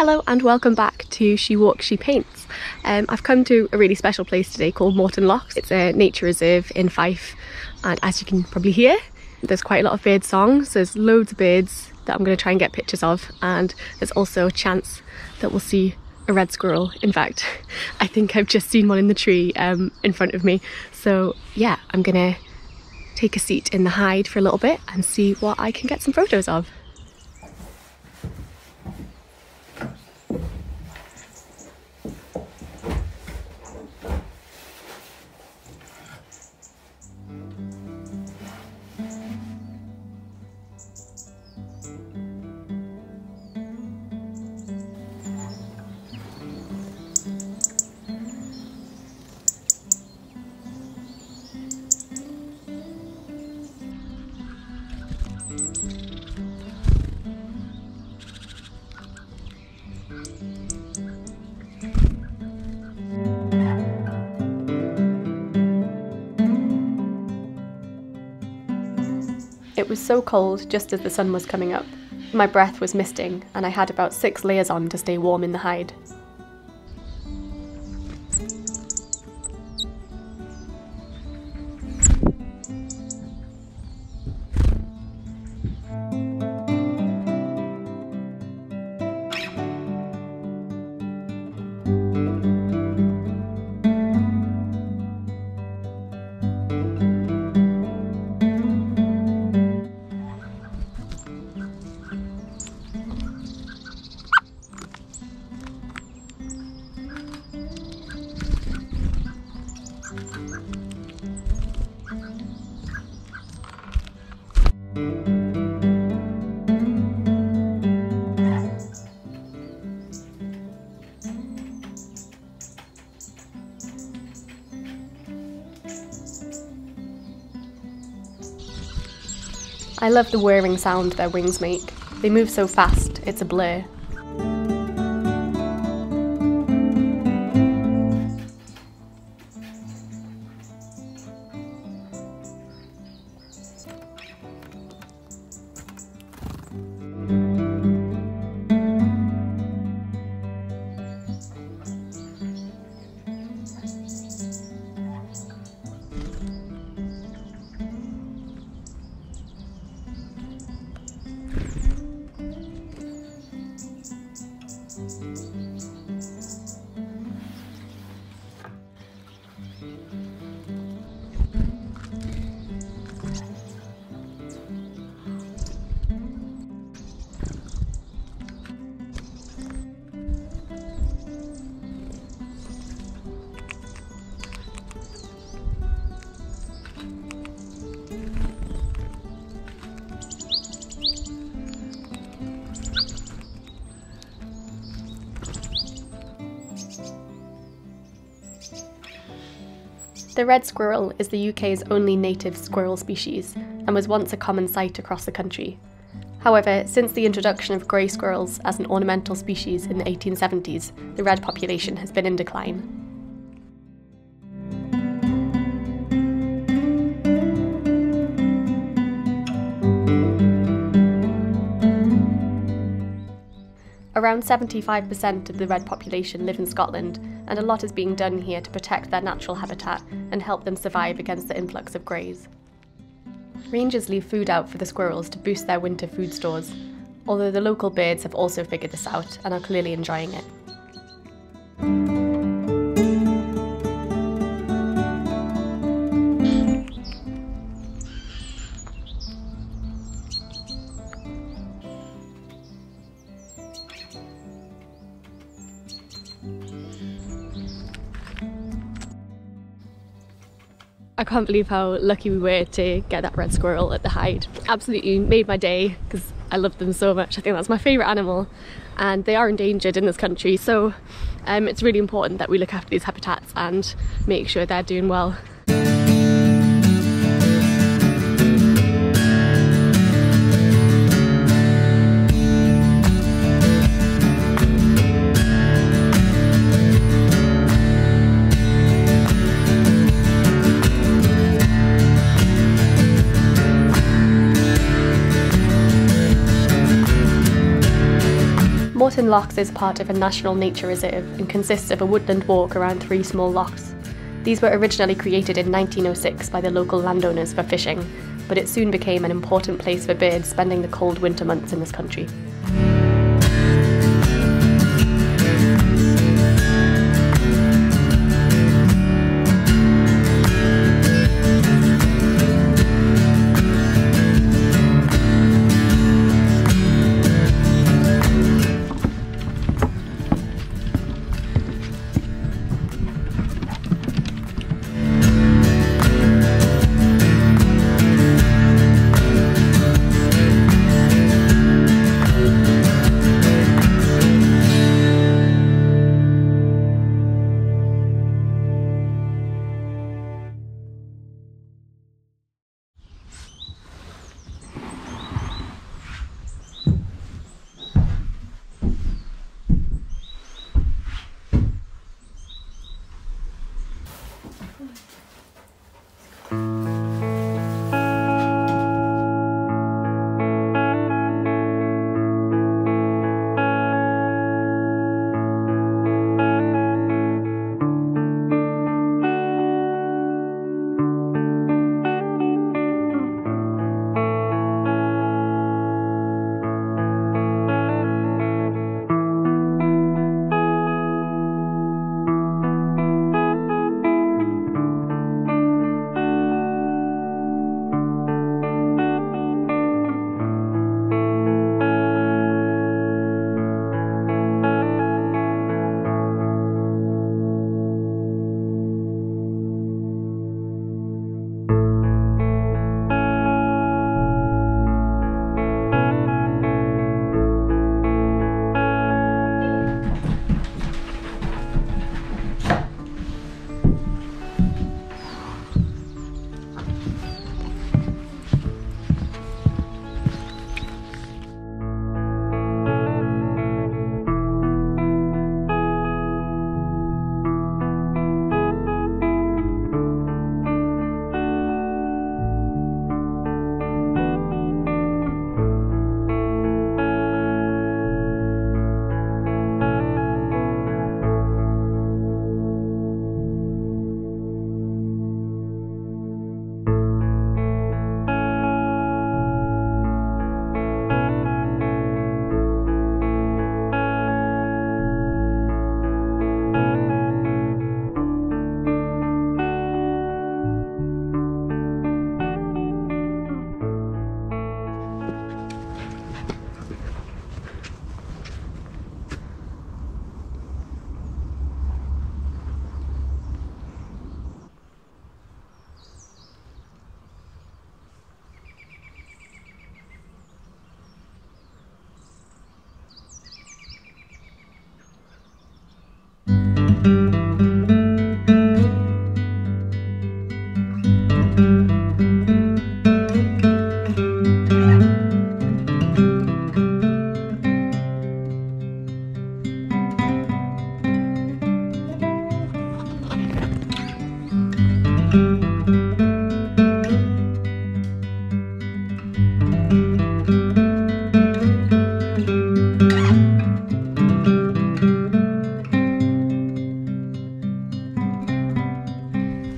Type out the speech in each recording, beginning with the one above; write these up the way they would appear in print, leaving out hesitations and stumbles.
Hello and welcome back to She Walks, She Paints. I've come to a really special place today called Morton Lochs. It's a nature reserve in Fife, and as you can probably hear, there's quite a lot of bird songs. There's loads of birds that I'm going to try and get pictures of, and there's also a chance that we'll see a red squirrel. In fact, I think I've just seen one in the tree in front of me. So yeah, I'm going to take a seat in the hide for a little bit and see what I can get some photos of. It was so cold just as the sun was coming up. My breath was misting and I had about 6 layers on to stay warm in the hide. I love the whirring sound their wings make. They move so fast, it's a blur. The red squirrel is the UK's only native squirrel species and was once a common sight across the country. However, since the introduction of grey squirrels as an ornamental species in the 1870s, the red population has been in decline. Around 75% of the red population live in Scotland, and a lot is being done here to protect their natural habitat and help them survive against the influx of greys. Rangers leave food out for the squirrels to boost their winter food stores, although the local birds have also figured this out and are clearly enjoying it. I can't believe how lucky we were to get that red squirrel at the hide. Absolutely made my day because I love them so much. I think that's my favourite animal, and they are endangered in this country, so it's really important that we look after these habitats and make sure they're doing well. Morton Lochs is part of a national nature reserve and consists of a woodland walk around 3 small lochs. These were originally created in 1906 by the local landowners for fishing, but it soon became an important place for birds spending the cold winter months in this country.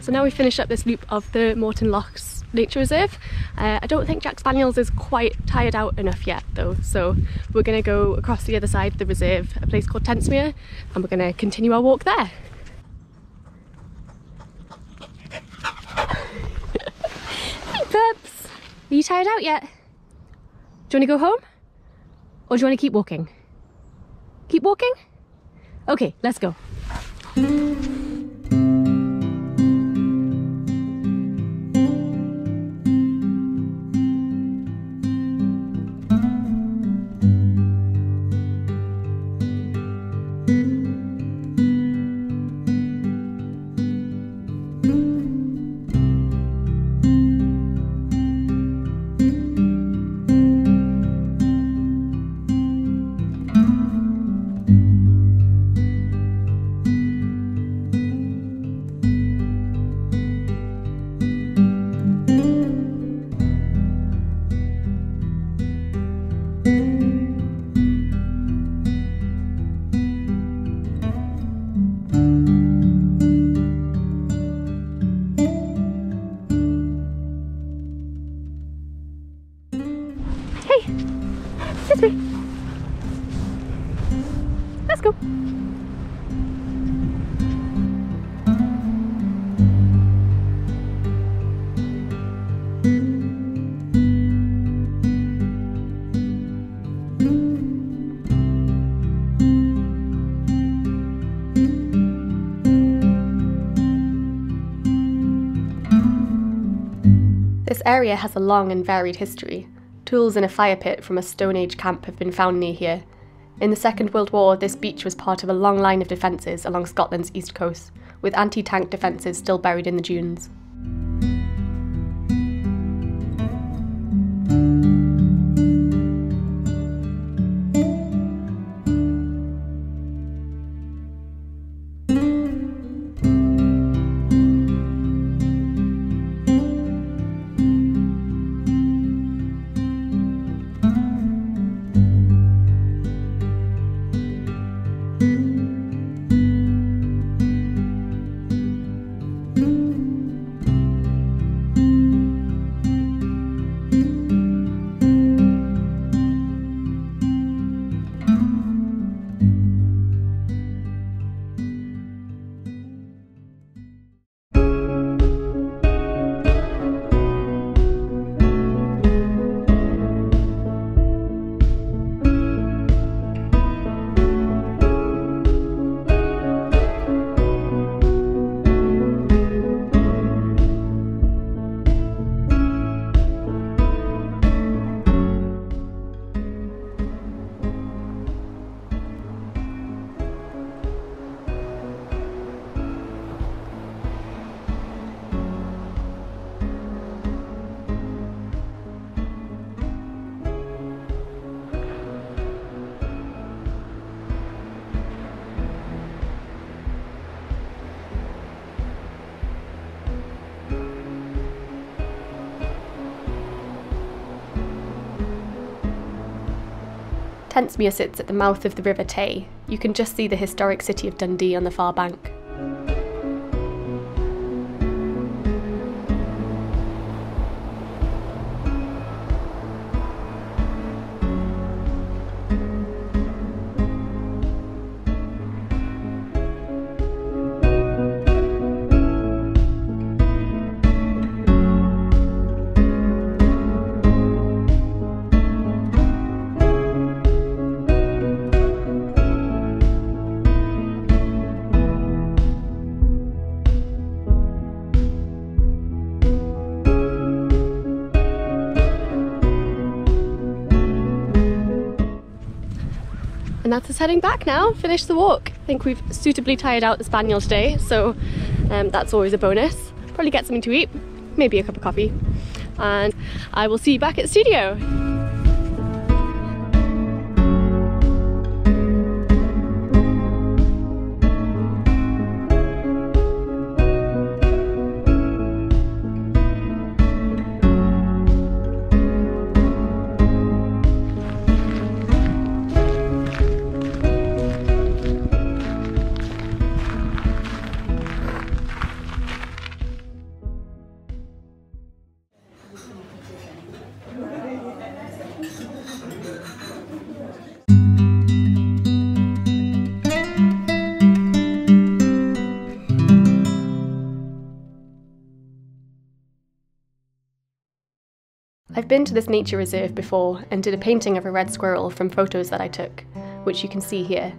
So now we finish up this loop of the Morton Lochs Nature Reserve. I don't think Jack Spaniels is quite tired out enough yet though, so we're going to go across the other side of the reserve, a place called Tentsmuir, and we're going to continue our walk there. Hey pups! Are you tired out yet? Do you want to go home? Or do you want to keep walking? Keep walking? Okay, let's go. go. This area has a long and varied history. Tools in a fire pit from a Stone Age camp have been found near here. In the Second World War, this beach was part of a long line of defences along Scotland's east coast, with anti-tank defences still buried in the dunes. Tentsmuir sits at the mouth of the River Tay. You can just see the historic city of Dundee on the far bank. And that's us heading back now, finished the walk. I think we've suitably tired out the spaniel today, so that's always a bonus. Probably get something to eat, maybe a cup of coffee. And I will see you back at the studio. I've been to this nature reserve before and did a painting of a red squirrel from photos that I took, which you can see here.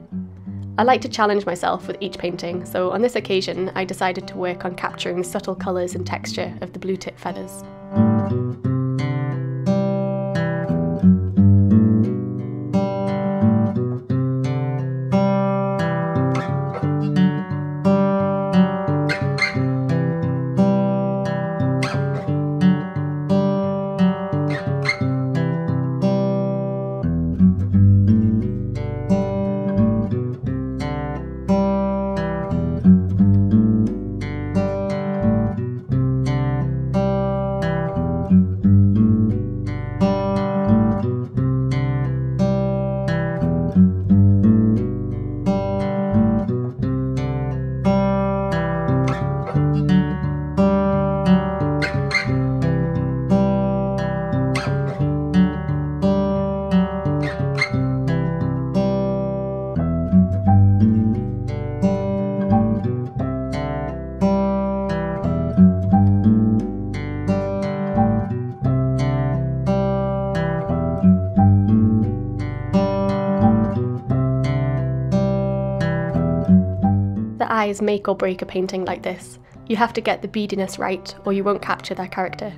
I like to challenge myself with each painting, so on this occasion I decided to work on capturing the subtle colours and texture of the blue tip feathers. eyes make or break a painting like this. You have to get the beadiness right, or you won't capture their character.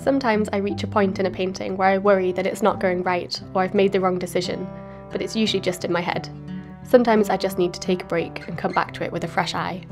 Sometimes I reach a point in a painting where I worry that it's not going right or I've made the wrong decision, but it's usually just in my head. Sometimes I just need to take a break and come back to it with a fresh eye.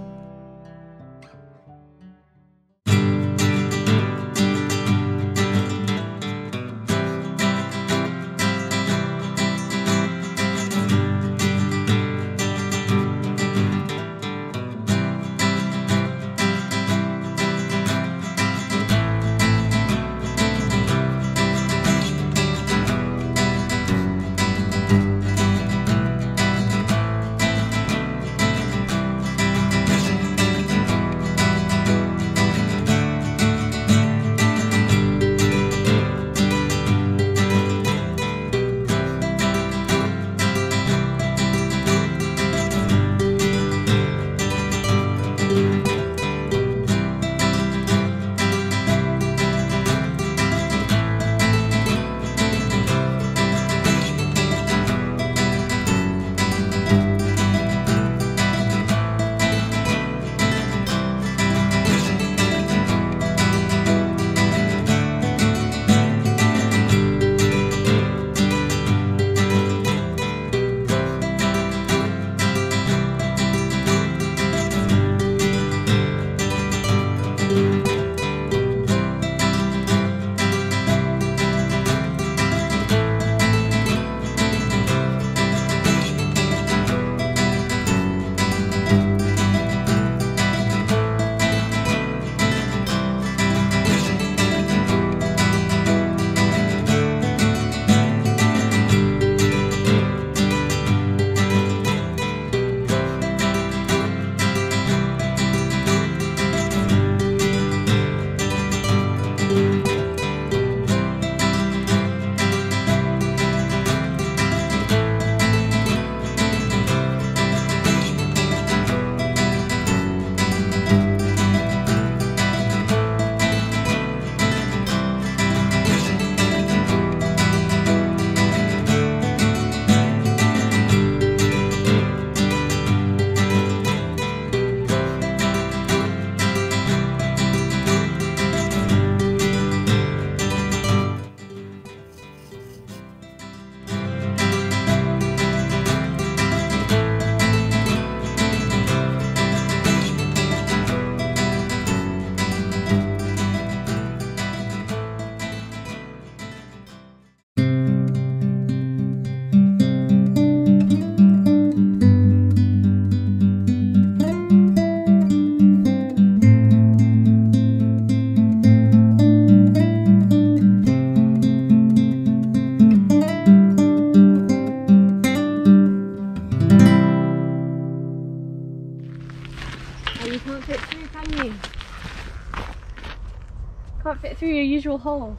Can't fit through your usual hole.